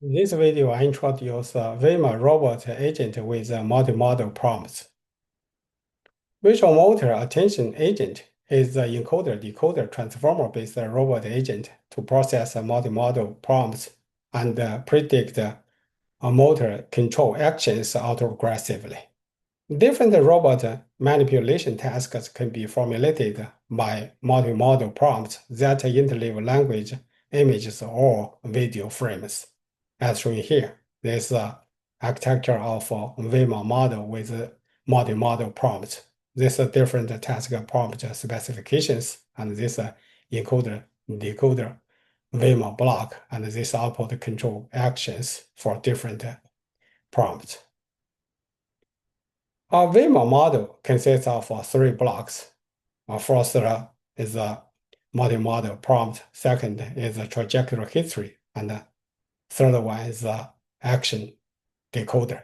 This video I introduce a VIMA robot agent with multimodal prompts. Visuomotor attention agent is the encoder-decoder transformer-based robot agent to process multimodal prompts and predict motor control actions autoregressively. Different robot manipulation tasks can be formulated by multimodal prompts that interleave language, images, or video frames. As shown here, this is architecture of a VIMA model with multimodal prompts. This different task prompt specifications, and this encoder-decoder VIMA block, and this output control actions for different prompts. Our VIMA model consists of three blocks. First is a multimodal prompt. Second is a trajectory history. And the third one is the action decoder.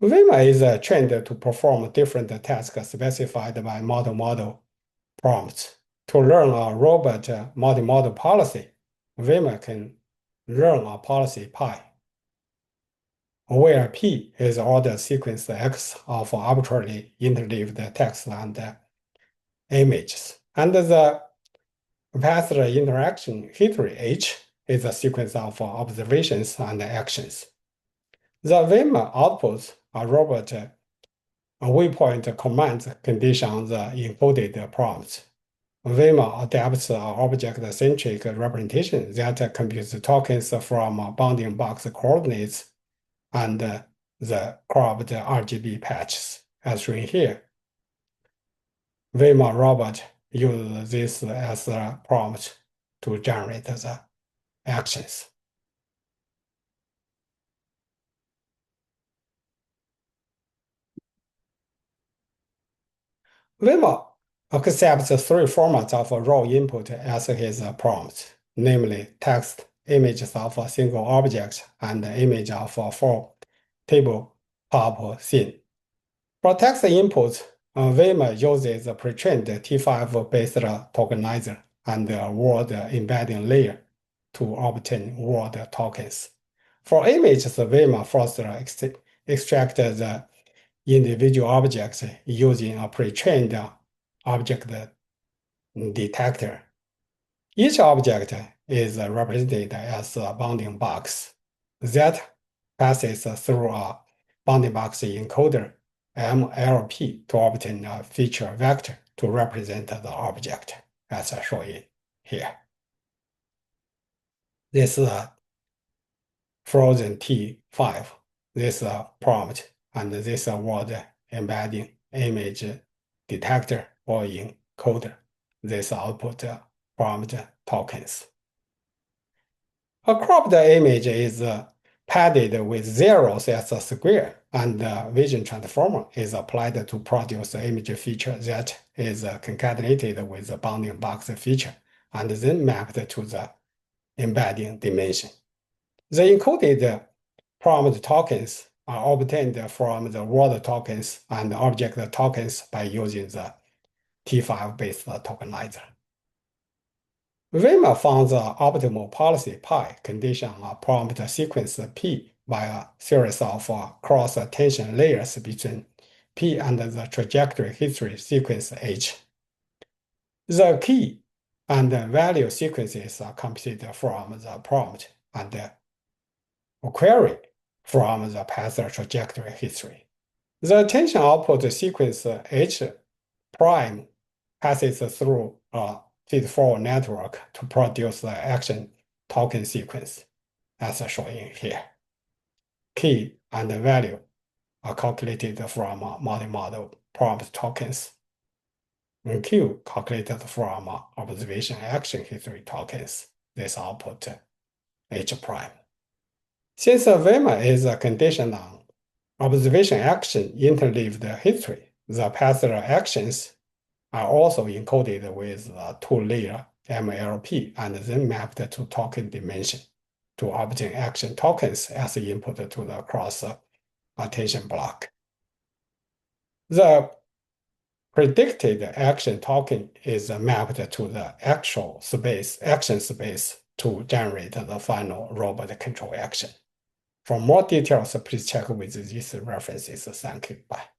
VIMA is trained to perform different tasks specified by multimodal prompts. To learn a robot multimodal policy, VIMA can learn a policy pi, where P is ordered sequence X of arbitrarily interleaved text and images. And the path interaction history H is a sequence of observations and actions. The VIMA outputs a robot waypoint commands condition on the encoded prompts. VIMA adapts an object-centric representation that computes tokens from bounding box coordinates and the cropped RGB patches, as shown here. VIMA robot uses this as a prompt to generate the actions. VIMA accepts three formats of raw input as his prompt, namely text, images of a single object, and image of a full tabletop scene. For text inputs, VIMA uses a pre-trained T5-based tokenizer and a word embedding layer to obtain word tokens. For images, VIMA first extracts the individual objects using a pre-trained object detector. Each object is represented as a bounding box that passes through a bounding box encoder MLP to obtain a feature vector to represent the object, as shown here. This is a frozen T5, this prompt, and this word embedding image detector or encoder. This output prompt tokens. A cropped image is padded with zeros as a square, and the vision transformer is applied to produce the image feature that is concatenated with the bounding box feature and then mapped to the embedding dimension. The encoded prompt tokens are obtained from the word tokens and object tokens by using the T5-based tokenizer. VIMA found the optimal policy pi condition a prompt sequence P by a series of cross-attention layers between P and the trajectory history sequence H. The key and value sequences are computed from the prompt and query from the path trajectory history. The attention output sequence H prime passes through a feed-forward network to produce the action token sequence, as shown here. Key and value are calculated from multimodal prompt tokens, and Q calculated from observation action history tokens. This output H prime. Since VIMA is a condition on observation action interleaved history, the path actions are also encoded with a two-layer MLP and then mapped to token dimension to obtain action tokens as input to the cross-attention block. The predicted action token is mapped to the actual space, action space to generate the final robot control action. For more details, please check with these references. Thank you. Bye.